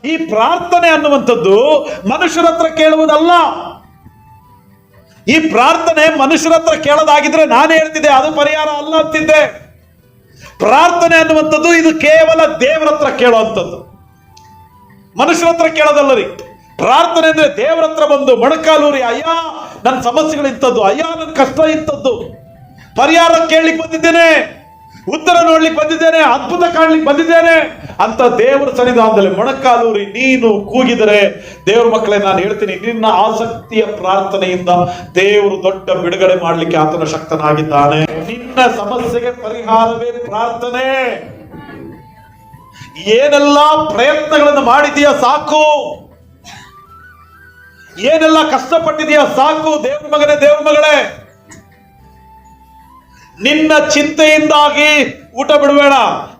ಈ ಪ್ರಾರ್ಥನೆ ಅನ್ನುವಂಥದ್ದು ಮನುಷ್ಯರ ಹತ್ರ ಕೇಳುವುದಲ್ಲ. ಈ ಪ್ರಾರ್ಥನೆ ಮನುಷ್ಯರ ಹತ್ರ ಕೇಳೋದಾಗಿದ್ರೆ ನಾನೇ ಹೇಳ್ತಿದ್ದೆ ಅದು ಪರಿಹಾರ ಅಲ್ಲ ಅಂತಿದ್ದೆ. ಪ್ರಾರ್ಥನೆ ಅನ್ನುವಂಥದ್ದು ಇದು ಕೇವಲ ದೇವರ ಹತ್ರ ಕೇಳುವಂಥದ್ದು, ಮನುಷ್ಯರ ಹತ್ರ ಕೇಳೋದಲ್ಲ ರೀ. ಪ್ರಾರ್ಥನೆ ಅಂದ್ರೆ ದೇವರ ಹತ್ರ ಬಂದು ಮೊಣಕಾಲೂರಿ, ಅಯ್ಯ ನನ್ನ ಸಮಸ್ಯೆಗಳು ಇಂಥದ್ದು, ಅಯ್ಯ ನನ್ನ ಕಷ್ಟ ಇಂಥದ್ದು, ಪರಿಹಾರ ಕೇಳಲಿಕ್ಕೆ ಬಂದಿದ್ದೇನೆ, ಉತ್ತರ ನೋಡ್ಲಿಕ್ಕೆ ಬಂದಿದ್ದೇನೆ, ಅದ್ಭುತ ಕಾಣ್ಲಿಕ್ಕೆ ಬಂದಿದ್ದೇನೆ ಅಂತ ದೇವರ ಸನ್ನಿಧಾನದಲ್ಲಿ ಮೊಣಕಾಲೂರಿ ನೀನು ಕೂಗಿದರೆ, ದೇವರ ಮಕ್ಕಳೇ ನಾನು ಹೇಳ್ತೀನಿ, ನಿನ್ನ ಆಸಕ್ತಿಯ ಪ್ರಾರ್ಥನೆಯಿಂದ ದೇವರು ದೊಡ್ಡ ಬಿಡುಗಡೆ ಮಾಡಲಿಕ್ಕೆ ಆತನ ಶಕ್ತನಾಗಿದ್ದಾನೆ. ನಿನ್ನ ಸಮಸ್ಯೆಗೆ ಪರಿಹಾರವೇ ಪ್ರಾರ್ಥನೆ. ಏನೆಲ್ಲ ಪ್ರಯತ್ನಗಳನ್ನು ಮಾಡಿದೀಯ ಸಾಕು, ಏನೆಲ್ಲ ಕಷ್ಟಪಟ್ಟಿದೀಯ ಸಾಕು. ದೇವ್ರ ಮಗನೇ, ದೇವ್ರ ಮಗಳೇ, ನಿನ್ನ ಚಿಂತೆಯಿಂದಾಗಿ ಊಟ ಬಿಡಬೇಡ,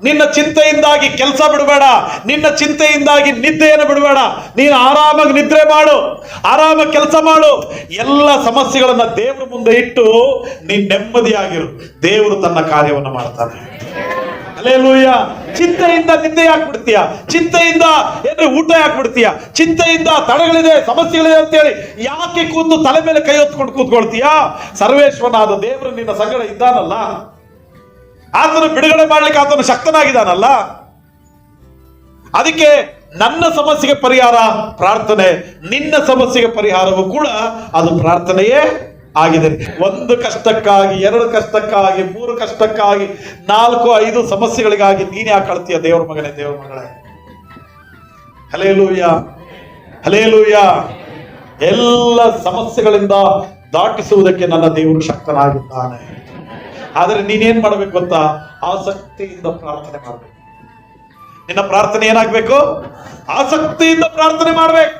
ನಿನ್ನ ಚಿಂತೆಯಿಂದಾಗಿ ಕೆಲಸ ಬಿಡಬೇಡ, ನಿನ್ನ ಚಿಂತೆಯಿಂದಾಗಿ ನಿದ್ದೆಯನ್ನು ಬಿಡಬೇಡ. ನೀನು ಆರಾಮಾಗಿ ನಿದ್ರೆ ಮಾಡು, ಆರಾಮಾಗಿ ಕೆಲಸ ಮಾಡು. ಎಲ್ಲ ಸಮಸ್ಯೆಗಳನ್ನ ದೇವರ ಮುಂದೆ ಇಟ್ಟು ನೀನ್ ನೆಮ್ಮದಿಯಾಗಿರು. ದೇವರು ತನ್ನ ಕಾರ್ಯವನ್ನು ಮಾಡ್ತಾನೆ. ಹಲ್ಲೆಲೂಯಾ. ಚಿಂತೆಯಿಂದ ನಿದ್ದೆ ಯಾಕೆ ಚಿಂತೆಯಿಂದ ಏನ್ರಿ ಊಟ ಯಾಕೆ ಬಿಡ್ತೀಯ, ಚಿಂತೆಯಿಂದ ತಡೆಗಳಿದೆ, ಸಮಸ್ಯೆಗಳಿದೆ ಅಂತೇಳಿ ಯಾಕೆ ಕೂತು ತಲೆ ಮೇಲೆ ಕೈ ಹೊತ್ಕೊಂಡು ಕೂತ್ಕೊಳ್ತೀಯ? ಸರ್ವೇಶ್ವರನಾದ ದೇವರು ನಿನ್ನ ಸಂಗಡ ಇದ್ದಾನಲ್ಲ, ಆತನು ಬಿಡುಗಡೆ ಮಾಡ್ಲಿಕ್ಕೆ ಆತನು ಶಕ್ತನಾಗಿದ್ದಾನಲ್ಲ. ಅದಕ್ಕೆ ನನ್ನ ಸಮಸ್ಯೆಗೆ ಪರಿಹಾರ ಪ್ರಾರ್ಥನೆ, ನಿನ್ನ ಸಮಸ್ಯೆಗೆ ಪರಿಹಾರವೂ ಕೂಡ ಅದು ಪ್ರಾರ್ಥನೆಯೇ ಆಗಿದೆ. ಒಂದು ಕಷ್ಟಕ್ಕಾಗಿ, ಎರಡು ಕಷ್ಟಕ್ಕಾಗಿ, ಮೂರು ಕಷ್ಟಕ್ಕಾಗಿ, 4-5 ಸಮಸ್ಯೆಗಳಿಗಾಗಿ ನೀನ್ ಯಾಕೆ ಅಳ್ತೀಯ? ದೇವ್ರ ಮಗನೇ, ದೇವ್ರ ಮಗಳೇ, ಹಲ್ಲೆಲೂಯಾ, ಹಲ್ಲೆಲೂಯಾ. ಎಲ್ಲ ಸಮಸ್ಯೆಗಳಿಂದ ದಾಟಿಸುವುದಕ್ಕೆ ನನ್ನ ದೇವರು ಶಕ್ತನಾಗಿದ್ದಾನೆ. ಆದರೆ ನೀನೇನ್ ಮಾಡ್ಬೇಕು ಗೊತ್ತಾ? ಆಸಕ್ತಿಯಿಂದ ಪ್ರಾರ್ಥನೆ ಮಾಡ್ಬೇಕು. ನಿನ್ನ ಪ್ರಾರ್ಥನೆ ಏನಾಗ್ಬೇಕು? ಆಸಕ್ತಿಯಿಂದ ಪ್ರಾರ್ಥನೆ ಮಾಡ್ಬೇಕು.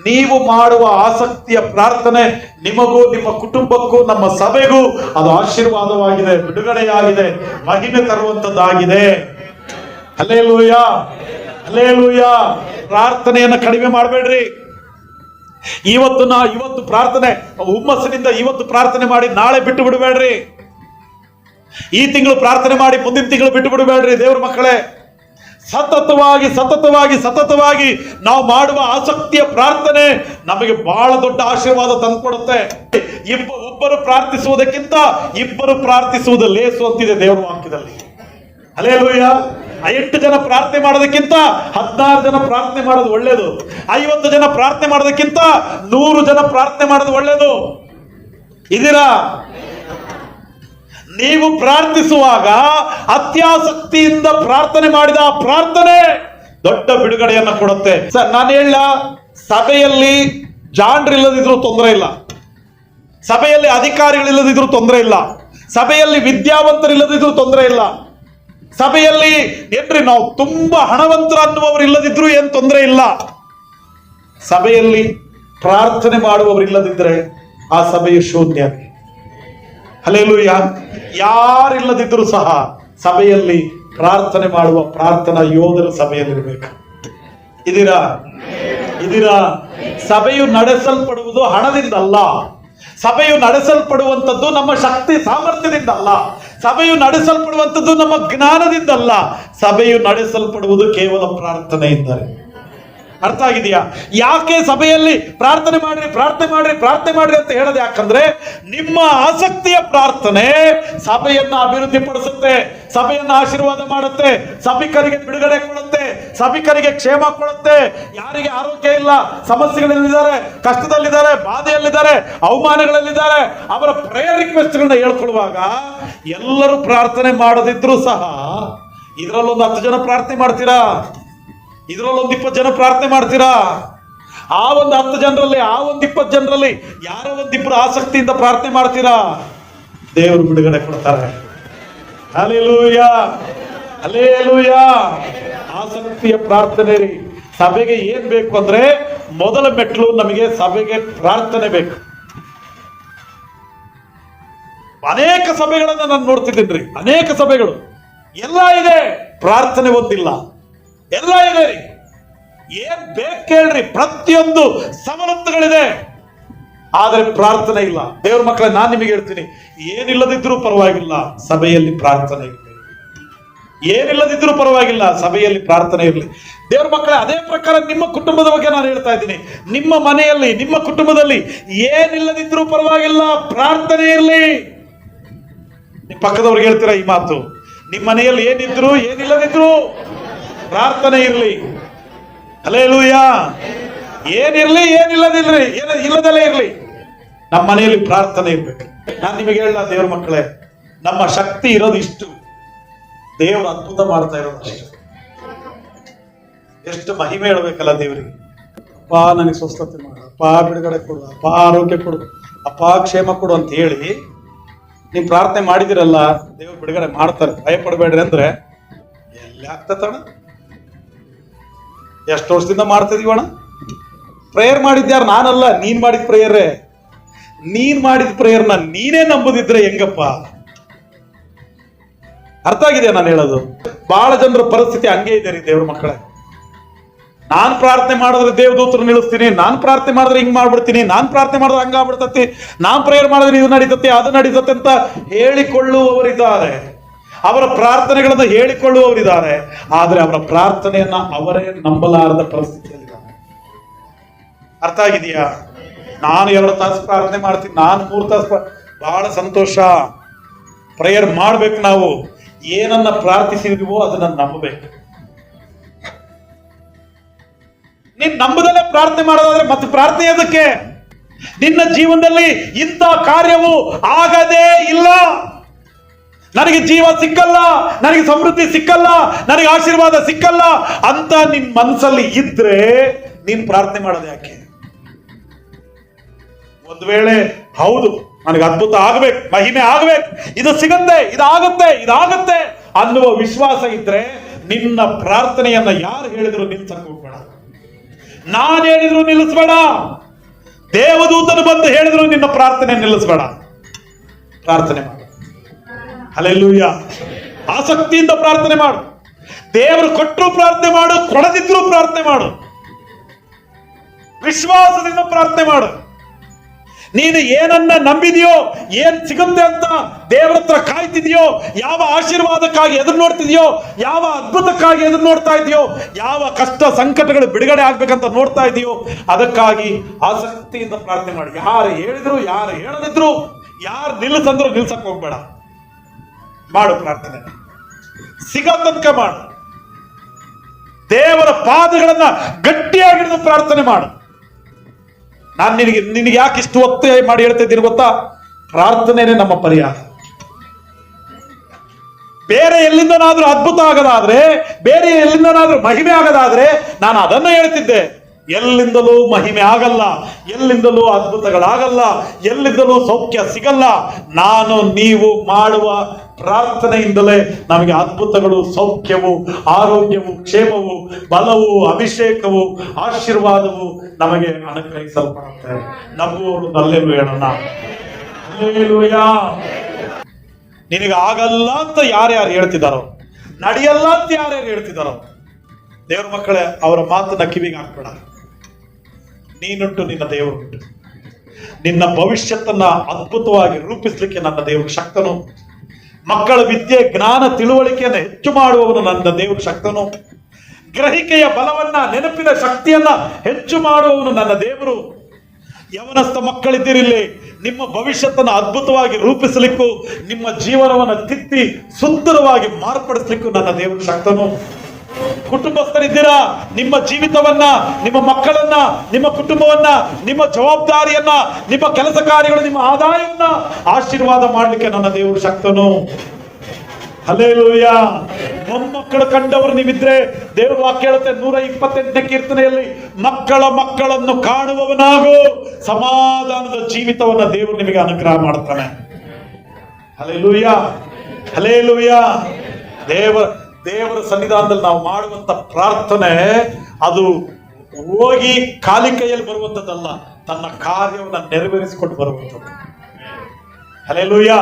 ನೀವು ಮಾಡುವ ಆಸಕ್ತಿಯ ಪ್ರಾರ್ಥನೆ ನಿಮಗೂ, ನಿಮ್ಮ ಕುಟುಂಬಕ್ಕೂ, ನಮ್ಮ ಸಭೆಗೂ ಅದು ಆಶೀರ್ವಾದವಾಗಿದೆ, ಬಿಡುಗಡೆಯಾಗಿದೆ, ಮಹಿಮೆ ತರುವಂತದ್ದಾಗಿದೆ. Hallelujah, hallelujah. ಪ್ರಾರ್ಥನೆಯನ್ನ ಕಡಿಮೆ ಮಾಡಬೇಡ್ರಿ. ಇವತ್ತು ಪ್ರಾರ್ಥನೆ ಹುಮ್ಮಸ್ಸಿನಿಂದ ಇವತ್ತು ಪ್ರಾರ್ಥನೆ ಮಾಡಿ ನಾಳೆ ಬಿಟ್ಟು ಬಿಡಬೇಡ್ರಿ. ಈ ತಿಂಗಳು ಪ್ರಾರ್ಥನೆ ಮಾಡಿ ಮುಂದಿನ ತಿಂಗಳು ಬಿಟ್ಟು ಬಿಡಬೇಡ್ರಿ. ದೇವ್ರ ಮಕ್ಕಳೇ, ಸತತವಾಗಿ ನಾವು ಮಾಡುವ ಆಸಕ್ತಿಯ ಪ್ರಾರ್ಥನೆ ನಮಗೆ ಬಹಳ ದೊಡ್ಡ ಆಶೀರ್ವಾದ ತಂದುಕೊಡುತ್ತೆ. ಒಬ್ಬರು ಪ್ರಾರ್ಥಿಸುವುದಕ್ಕಿಂತ ಇಬ್ಬರು ಪ್ರಾರ್ಥಿಸುವುದು ಲೇಸು ಅಂತಿದೆ ದೇವರ ವಾಕ್ಯದಲ್ಲಿ. ಹಲ್ಲೆಲೂಯಾ. 8 ಜನ ಪ್ರಾರ್ಥನೆ ಮಾಡೋದಕ್ಕಿಂತ 16 ಜನ ಪ್ರಾರ್ಥನೆ ಮಾಡೋದು ಒಳ್ಳೇದು. 50 ಜನ ಪ್ರಾರ್ಥನೆ ಮಾಡೋದಕ್ಕಿಂತ 100 ಜನ ಪ್ರಾರ್ಥನೆ ಮಾಡೋದು ಒಳ್ಳೇದು. ಇದೀರಾ? ನೀವು ಪ್ರಾರ್ಥಿಸುವಾಗ ಅತ್ಯಾಸಕ್ತಿಯಿಂದ ಪ್ರಾರ್ಥನೆ ಮಾಡಿದ ಪ್ರಾರ್ಥನೆ ದೊಡ್ಡ ಬಿಡುಗಡೆಯನ್ನ ಕೊಡುತ್ತೆ. ನಾನು ಹೇಳ, ಸಭೆಯಲ್ಲಿ ಜಾಣರಿಲ್ಲದಿದ್ರು ತೊಂದರೆ ಇಲ್ಲ, ಸಭೆಯಲ್ಲಿ ಅಧಿಕಾರಿಗಳಿಲ್ಲದಿದ್ರು ತೊಂದರೆ ಇಲ್ಲ, ಸಭೆಯಲ್ಲಿ ವಿದ್ಯಾವಂತರಿಲ್ಲದಿದ್ರು ತೊಂದರೆ ಇಲ್ಲ, ಸಭೆಯಲ್ಲಿ ಏನ್ರಿ ನಾವು ತುಂಬಾ ಹಣವಂತರ ಅನ್ನುವವರು ಇಲ್ಲದಿದ್ರು ಏನ್ ತೊಂದರೆ ಇಲ್ಲ. ಸಭೆಯಲ್ಲಿ ಪ್ರಾರ್ಥನೆ ಮಾಡುವವರು ಇಲ್ಲದಿದ್ರೆ ಆ ಸಭೆಯು ಶೂನ್ಯ. ಹಲ್ಲೆಲೂಯಾ. ಯಾರಿಲ್ಲದಿದ್ರು ಸಹ ಸಭೆಯಲ್ಲಿ ಪ್ರಾರ್ಥನೆ ಮಾಡುವ ಪ್ರಾರ್ಥನಾ ಯೋಧರು ಸಭೆಯಲ್ಲಿರಬೇಕು. ಇದೀರಾ? ಸಭೆಯು ನಡೆಸಲ್ಪಡುವುದು ಹಣದಿಂದಲ್ಲ, ಸಭೆಯು ನಡೆಸಲ್ಪಡುವಂಥದ್ದು ನಮ್ಮ ಶಕ್ತಿ ಸಾಮರ್ಥ್ಯದಿಂದಲ್ಲ, ಸಭೆಯು ನಡೆಸಲ್ಪಡುವಂಥದ್ದು ನಮ್ಮ ಜ್ಞಾನದಿಂದಲ್ಲ, ಸಭೆಯು ನಡೆಸಲ್ಪಡುವುದು ಕೇವಲ ಪ್ರಾರ್ಥನೆಯಿಂದ. ಅರ್ಥ ಆಗಿದೆಯಾ? ಯಾಕೆ ಸಭೆಯಲ್ಲಿ ಪ್ರಾರ್ಥನೆ ಮಾಡ್ರಿ ಅಂತ ಹೇಳೋದು ಯಾಕಂದ್ರೆ ನಿಮ್ಮ ಆಸಕ್ತಿಯ ಪ್ರಾರ್ಥನೆ ಸಭೆಯನ್ನ ಅಭಿವೃದ್ಧಿ ಪಡಿಸುತ್ತೆ, ಸಭೆಯನ್ನ ಆಶೀರ್ವಾದ ಮಾಡುತ್ತೆ, ಸಭಿಕರಿಗೆ ಬಿಡುಗಡೆ ಕೊಡುತ್ತೆ, ಸಭಿಕರಿಗೆ ಕ್ಷೇಮ ಕೊಡುತ್ತೆ. ಯಾರಿಗೆ ಆರೋಗ್ಯ ಇಲ್ಲ, ಸಮಸ್ಯೆಗಳಲ್ಲಿದ್ದಾರೆ, ಕಷ್ಟದಲ್ಲಿದ್ದಾರೆ, ಬಾಧೆಯಲ್ಲಿದ್ದಾರೆ, ಅವಮಾನಗಳಲ್ಲಿದ್ದಾರೆ, ಅವರ ಪ್ರೇಯರ್ ರಿಕ್ವೆಸ್ಟ್ಗಳನ್ನ ಹೇಳ್ಕೊಳ್ಳುವಾಗ ಎಲ್ಲರೂ ಪ್ರಾರ್ಥನೆ ಮಾಡದಿದ್ರು ಸಹ ಇದರಲ್ಲೊಂದು 10 ಜನ ಪ್ರಾರ್ಥನೆ ಮಾಡ್ತೀರಾ, ಇದರಲ್ಲೊಂದು 20 ಜನ ಪ್ರಾರ್ಥನೆ ಮಾಡ್ತೀರಾ. ಆ ಒಂದು 10 ಜನರಲ್ಲಿ, ಆ ಒಂದು 20 ಜನರಲ್ಲಿ ಯಾರೋ ಒಂದಿಬ್ರು ಆಸಕ್ತಿಯಿಂದ ಪ್ರಾರ್ಥನೆ ಮಾಡ್ತೀರಾ, ದೇವರು ಬಿಡುಗಡೆ ಕೊಡ್ತಾರೆ. Hallelujah, hallelujah. ಆಸಕ್ತಿಯ ಪ್ರಾರ್ಥನೆ ರೀ. ಸಭೆಗೆ ಏನ್ ಬೇಕು ಅಂದ್ರೆ ಮೊದಲ ಮೆಟ್ಲು ನಮಗೆ ಸಭೆಗೆ ಪ್ರಾರ್ಥನೆ ಬೇಕು. ಅನೇಕ ಸಭೆಗಳನ್ನ ನಾನು ನೋಡ್ತಿದ್ದೀನಿ, ಅನೇಕ ಸಭೆಗಳು ಎಲ್ಲ ಇದೆ, ಪ್ರಾರ್ಥನೆ ಒಂದಿಲ್ಲ. ಎಲ್ಲ ಇದೆ ರೀ, ಏನ್ ಬೇಕು ಕೇಳ್ರಿ, ಪ್ರತಿಯೊಂದು ಸವಲತ್ತುಗಳಿದೆ, ಆದರೆ ಪ್ರಾರ್ಥನೆ ಇಲ್ಲ. ದೇವ್ರ ಮಕ್ಕಳೇ, ನಾನು ನಿಮಗೆ ಹೇಳ್ತೀನಿ, ಏನಿಲ್ಲದಿದ್ರೂ ಪರವಾಗಿಲ್ಲ, ಸಭೆಯಲ್ಲಿ ಪ್ರಾರ್ಥನೆ ಇರಬೇಕು. ಏನಿಲ್ಲದಿದ್ರೂ ಪರವಾಗಿಲ್ಲ, ಸಭೆಯಲ್ಲಿ ಪ್ರಾರ್ಥನೆ ಇರಲಿ. ದೇವ್ರ ಮಕ್ಕಳೇ, ಅದೇ ಪ್ರಕಾರ ನಿಮ್ಮ ಕುಟುಂಬದ ಬಗ್ಗೆ ನಾನು ಹೇಳ್ತಾ ಇದ್ದೀನಿ. ನಿಮ್ಮ ಮನೆಯಲ್ಲಿ, ನಿಮ್ಮ ಕುಟುಂಬದಲ್ಲಿ ಏನಿಲ್ಲದಿದ್ರೂ ಪರವಾಗಿಲ್ಲ, ಪ್ರಾರ್ಥನೆ ಇರಲಿ. ನಿಮ್ಮ ಪಕ್ಕದವ್ರಿಗೆ ಹೇಳ್ತೀರಾ ಈ ಮಾತು? ನಿಮ್ಮ ಮನೆಯಲ್ಲಿ ಏನಿದ್ರು ಏನಿಲ್ಲದಿದ್ರು ಪ್ರಾರ್ಥನೆ ಇರಲಿ. ಹಲ್ಲೆಲೂಯಾ. ಏನಿರ್ಲಿ ಏನಿಲ್ಲದಿಲ್ರಿ, ಇಲ್ಲದಲ್ಲೇ ಇರಲಿ, ನಮ್ಮ ಮನೆಯಲ್ಲಿ ಪ್ರಾರ್ಥನೆ ಇರ್ಬೇಕು. ನಾನು ನಿಮಗೆ ಹೇಳ ದೇವ್ರ ಮಕ್ಕಳೇ, ನಮ್ಮ ಶಕ್ತಿ ಇರೋದು ಇಷ್ಟು, ದೇವರು ಅದ್ಭುತ ಮಾಡ್ತಾ ಇರೋದು ಅಷ್ಟು. ಎಷ್ಟು ಮಹಿಮೆ ಹೇಳ್ಬೇಕಲ್ಲ ದೇವರಿಗೆ. ಅಪ್ಪ ನನಗೆ ಸ್ವಸ್ಥತೆ ಮಾಡು, ಅಪ್ಪ ಬಿಡುಗಡೆ ಕೊಡು, ಅಪ್ಪ ಆರೋಗ್ಯ ಕೊಡು, ಅಪ್ಪ ಕ್ಷೇಮ ಕೊಡು ಅಂತ ಹೇಳಿ ನೀವು ಪ್ರಾರ್ಥನೆ ಮಾಡಿದಿರಲ್ಲ, ದೇವ್ರು ಬಿಡುಗಡೆ ಮಾಡ್ತಾರೆ. ಭಯ ಪಡಬೇಡ್ರಿ ಅಂದ್ರೆ ಎಲ್ಲಿ ಆಗ್ತತಣ? ಎಷ್ಟು ವರ್ಷದಿಂದ ಮಾಡ್ತಿದೀವಣ? ಪ್ರೇಯರ್ ಮಾಡಿದ್ಯಾರು? ನಾನಲ್ಲ, ನೀನ್ ಮಾಡಿದ ಪ್ರೇಯರೇ. ನೀನ್ ಮಾಡಿದ ಪ್ರೇಯರ್ನ ನೀನೇ ನಂಬುದಿದ್ರೆ ಹೆಂಗಪ್ಪ? ಅರ್ಥ ಆಗಿದೆ ನಾನು ಹೇಳೋದು? ಬಹಳ ಜನರ ಪರಿಸ್ಥಿತಿ ಹಂಗೆ ಇದೆ ರೀ ದೇವ್ರ ಮಕ್ಕಳೇ. ನಾನ್ ಪ್ರಾರ್ಥನೆ ಮಾಡಿದ್ರೆ ದೇವದೂತರು ನಿಲ್ಲಿಸ್ತೀನಿ, ನಾನ್ ಪ್ರಾರ್ಥನೆ ಮಾಡಿದ್ರೆ ಹಿಂಗ್ ಮಾಡ್ಬಿಡ್ತೀನಿ, ನಾನ್ ಪ್ರಾರ್ಥನೆ ಮಾಡಿದ್ರೆ ಹಂಗ ಆಗ್ಬಿಡ್ತತಿ, ನಾನ್ ಪ್ರೇಯರ್ ಮಾಡಿದ್ರೆ ಇದು ನಡೀತತಿ ಅದು ನಡೀತತಿ ಅಂತ ಹೇಳಿಕೊಳ್ಳುವವರಿದ್ದಾರೆ. ಅವರ ಪ್ರಾರ್ಥನೆಗಳನ್ನು ಹೇಳಿಕೊಳ್ಳುವವರಿದ್ದಾರೆ. ಆದ್ರೆ ಅವರ ಪ್ರಾರ್ಥನೆಯನ್ನ ಅವರೇ ನಂಬಲಾರದ ಪರಿಸ್ಥಿತಿಯಲ್ಲಿದ್ದಾರೆ. ಅರ್ಥ ಆಗಿದೆಯಾ? ನಾನು 2 ತಾಸು ಪ್ರಾರ್ಥನೆ ಮಾಡ್ತೀನಿ, ನಾನು 3 ತಾಸು, ಬಹಳ ಸಂತೋಷ. ಪ್ರೇಯರ್ ಮಾಡ್ಬೇಕು. ನಾವು ಏನನ್ನ ಪ್ರಾರ್ಥಿಸಿದೀವೋ ಅದನ್ನ ನಂಬಬೇಕು. ನೀನ್ ನಂಬದಲ್ಲೇ ಪ್ರಾರ್ಥನೆ ಮಾಡೋದಾದ್ರೆ ಮತ್ತೆ ಪ್ರಾರ್ಥನೆ ಅದಕ್ಕೆ. ನಿನ್ನ ಜೀವನದಲ್ಲಿ ಇಂಥ ಕಾರ್ಯವು ಆಗದೇ ಇಲ್ಲ. ನನಗೆ ಜೀವ ಸಿಕ್ಕಲ್ಲ, ನನಗೆ ಸಮೃದ್ಧಿ ಸಿಕ್ಕಲ್ಲ, ನನಗೆ ಆಶೀರ್ವಾದ ಸಿಕ್ಕಲ್ಲ ಅಂತ ನಿನ್ ಮನಸ್ಸಲ್ಲಿ ಇದ್ರೆ ನೀನ್ ಪ್ರಾರ್ಥನೆ ಮಾಡೋದು ಯಾಕೆ? ಒಂದು ವೇಳೆ ಹೌದು ನನಗೆ ಅದ್ಭುತ ಆಗ್ಬೇಕು, ಮಹಿಮೆ ಆಗ್ಬೇಕು, ಇದು ಸಿಗತ್ತೆ, ಇದಾಗತ್ತೆ ಅನ್ನುವ ವಿಶ್ವಾಸ ಇದ್ರೆ ನಿನ್ನ ಪ್ರಾರ್ಥನೆಯನ್ನ ಯಾರು ಹೇಳಿದ್ರು ನಿಲ್ಸಕ್ ಹೋಗ್ಬೇಡ. ನಾನು ಹೇಳಿದ್ರು ನಿಲ್ಲಿಸ್ಬೇಡ, ದೇವದೂತನು ಬಂದು ಹೇಳಿದ್ರು ನಿನ್ನ ಪ್ರಾರ್ಥನೆ ನಿಲ್ಲಿಸ್ಬೇಡ. ಪ್ರಾರ್ಥನೆ ಮಾಡು. ಹಲ್ಲೆಲೂಯಾ. ಆಸಕ್ತಿಯಿಂದ ಪ್ರಾರ್ಥನೆ ಮಾಡು. ದೇವರು ಕೊಟ್ಟರು ಪ್ರಾರ್ಥನೆ ಮಾಡು, ಕೊಡದಿದ್ರು ಪ್ರಾರ್ಥನೆ ಮಾಡು. ವಿಶ್ವಾಸದಿಂದ ಪ್ರಾರ್ಥನೆ ಮಾಡು. ನೀನು ಏನನ್ನ ನಂಬಿದೆಯೋ, ಏನ್ ಸಿಗುತ್ತೆ ಅಂತ ದೇವರ ಹತ್ರ ಕಾಯ್ತಿದೆಯೋ, ಯಾವ ಆಶೀರ್ವಾದಕ್ಕಾಗಿ ಎದುರು ನೋಡ್ತಿದೆಯೋ, ಯಾವ ಅದ್ಭುತಕ್ಕಾಗಿ ಎದುರು ನೋಡ್ತಾ ಇದೆಯೋ, ಯಾವ ಕಷ್ಟ ಸಂಕಟಗಳು ಬಿಡುಗಡೆ ಆಗ್ಬೇಕಂತ ನೋಡ್ತಾ ಇದೆಯೋ, ಅದಕ್ಕಾಗಿ ಆಸಕ್ತಿಯಿಂದ ಪ್ರಾರ್ಥನೆ ಮಾಡಿ. ಯಾರು ಹೇಳಿದ್ರು, ಯಾರು ಹೇಳದಿದ್ರು, ಯಾರು ನಿಲ್ಲಿಸಂದ್ರು ನಿಲ್ಸಕ್ ಹೋಗ್ಬೇಡ. ಮಾಡು ಪ್ರಾರ್ಥನೆ. ಸಿಗೋ ತನಕ ಮಾಡು. ದೇವರ ಪಾದಗಳನ್ನ ಗಟ್ಟಿಯಾಗಿ ಹಿಡಿದು ಪ್ರಾರ್ಥನೆ ಮಾಡು. ನಾನು ನಿನಗೆ ಯಾಕೆ ಇಷ್ಟು ಒತ್ತಾಯ ಮಾಡಿ ಹೇಳ್ತಾ ಇದ್ದೀನಿ ಗೊತ್ತಾ? ಪ್ರಾರ್ಥನೆನೇ ನಮ್ಮ ಪರಿಹಾರ. ಬೇರೆ ಎಲ್ಲಿಂದನಾದ್ರೂ ಅದ್ಭುತ ಆಗದಾದ್ರೆ, ಬೇರೆ ಎಲ್ಲಿಂದನಾದ್ರೂ ಮಹಿಮೆ ಆಗದಾದ್ರೆ ನಾನು ಅದನ್ನು ಹೇಳ್ತಿದ್ದೆ. ಎಲ್ಲಿಂದಲೂ ಮಹಿಮೆ ಆಗಲ್ಲ, ಎಲ್ಲಿಂದಲೂ ಅದ್ಭುತಗಳಾಗಲ್ಲ, ಎಲ್ಲಿಂದಲೂ ಸೌಖ್ಯ ಸಿಗಲ್ಲ. ನಾನು ನೀವು ಮಾಡುವ ಪ್ರಾರ್ಥನೆಯಿಂದಲೇ ನಮಗೆ ಅದ್ಭುತಗಳು, ಸೌಖ್ಯವು, ಆರೋಗ್ಯವು, ಕ್ಷೇಮವು, ಬಲವು, ಅಭಿಷೇಕವು, ಆಶೀರ್ವಾದವು ನಮಗೆ ಅನುಗ್ರಹಿಸಲ್ಪಡುತ್ತೆ. ನಂಬುವವರು ನಲ್ಲೆಲ್ಲೂ ಹೇಳೋಣ. ನಿನಗೆ ಆಗಲ್ಲ ಅಂತ ಯಾರ್ಯಾರು ಹೇಳ್ತಿದ್ದಾರೋ, ನಡೆಯಲ್ಲ ಅಂತ ಯಾರ್ಯಾರು ಹೇಳ್ತಿದ್ದಾರೋ, ದೇವ್ರ ಮಕ್ಕಳೇ, ಅವರ ಮಾತನ್ನ ಕಿವಿಗೆ ಹಾಕ್ಬೇಡ. ನೀನುಂಟು, ನಿನ್ನ ದೇವರುಂಟು. ನಿನ್ನ ಭವಿಷ್ಯತ್ತನ್ನ ಅದ್ಭುತವಾಗಿ ರೂಪಿಸ್ಲಿಕ್ಕೆ ನನ್ನ ದೇವರು ಶಕ್ತನು. ಮಕ್ಕಳ ವಿದ್ಯೆ, ಜ್ಞಾನ, ತಿಳುವಳಿಕೆಯನ್ನು ಹೆಚ್ಚು ಮಾಡುವವನು ನನ್ನ ದೇವರು ಶಕ್ತನು. ಗ್ರಹಿಕೆಯ ಬಲವನ್ನ, ನೆನಪಿನ ಶಕ್ತಿಯನ್ನ ಹೆಚ್ಚು ಮಾಡುವವನು ನನ್ನ ದೇವರು. ಯವನಸ್ಥ ಮಕ್ಕಳಿದ್ದಿರಿಲ್ಲಿ, ನಿಮ್ಮ ಭವಿಷ್ಯತ್ತನ್ನು ಅದ್ಭುತವಾಗಿ ರೂಪಿಸಲಿಕ್ಕೂ, ನಿಮ್ಮ ಜೀವನವನ್ನು ತಿದ್ದಿ ಸುಂದರವಾಗಿ ಮಾರ್ಪಡಿಸಲಿಕ್ಕೂ ನನ್ನ ದೇವರು ಶಕ್ತನು. ಕುಟುಂಬಸ್ಥರಿದ್ದೀರಾ, ನಿಮ್ಮ ಜೀವಿತವನ್ನ, ನಿಮ್ಮ ಮಕ್ಕಳನ್ನ, ನಿಮ್ಮ ಕುಟುಂಬವನ್ನ, ನಿಮ್ಮ ಜವಾಬ್ದಾರಿಯನ್ನ, ನಿಮ್ಮ ಕೆಲಸ ಕಾರ್ಯಗಳು, ನಿಮ್ಮ ಆದಾಯವನ್ನ ಆಶೀರ್ವಾದ ಮಾಡಲಿಕ್ಕೆ ನನ್ನ ದೇವರು ಶಕ್ತನು. ಹಲ್ಲೆಲೂಯಾ. ಮೊಮ್ಮಕ್ಕಳು ಕಂಡವರು ನೀವಿದ್ರೆ, ದೇವರ ವಾಕ್ಯ ಹೇಳುತ್ತೆ 128ನೇ ಕೀರ್ತನೆಯಲ್ಲಿ, ಮಕ್ಕಳನ್ನು ಕಾಣುವವನಾಗು, ಸಮಾಧಾನದ ಜೀವಿತವನ್ನ ದೇವರು ನಿಮಗೆ ಅನುಗ್ರಹ ಮಾಡ್ತಾನೆ. Hallelujah, hallelujah. ದೇವರ ಸನ್ನಿಧಾನದಲ್ಲಿ ನಾವು ಮಾಡುವಂತ ಪ್ರಾರ್ಥನೆ ಅದು ಹೋಗಿ ಖಾಲಿ ಕೈಯಲ್ಲಿ ಬರುವಂತದ್ದಲ್ಲ, ತನ್ನ ಕಾರ್ಯವನ್ನು ನೆರವೇರಿಸಿಕೊಂಡು ಬರುವಂಥದ್ದು. ಹಲ್ಲೆಲೂಯಾ.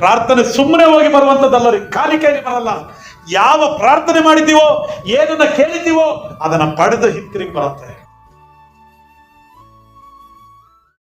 ಪ್ರಾರ್ಥನೆ ಸುಮ್ಮನೆ ಹೋಗಿ ಬರುವಂತದ್ದಲ್ಲ ರೀ, ಖಾಲಿ ಕೈಲಿ ಬರಲ್ಲ. ಯಾವ ಪ್ರಾರ್ಥನೆ ಮಾಡಿದ್ದೀವೋ, ಏನನ್ನ ಕೇಳಿದ್ದೀವೋ ಅದನ್ನ ಪಡೆದು ಹಿಂತಿರುಗಿ ಬರುತ್ತೆ.